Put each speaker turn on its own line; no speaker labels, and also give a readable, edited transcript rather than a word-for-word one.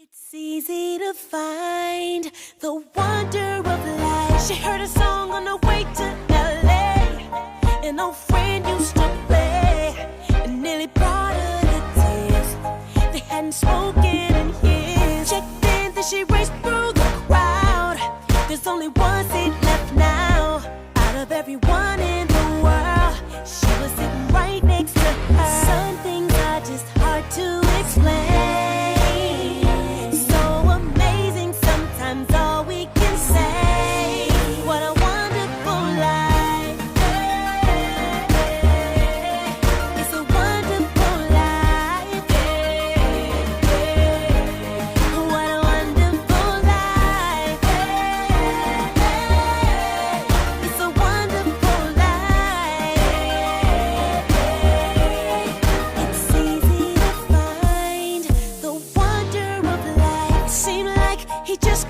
It's easy to find the wonder of life. She heard a song on the way to LA. An old friend used to play and nearly brought her to tears. They hadn't spoken in years. Checked in, then she raced through the crowd. There's only one seat left now. Out of everyone in the world, she was sitting right next to her. Some things are just hard to explain. He just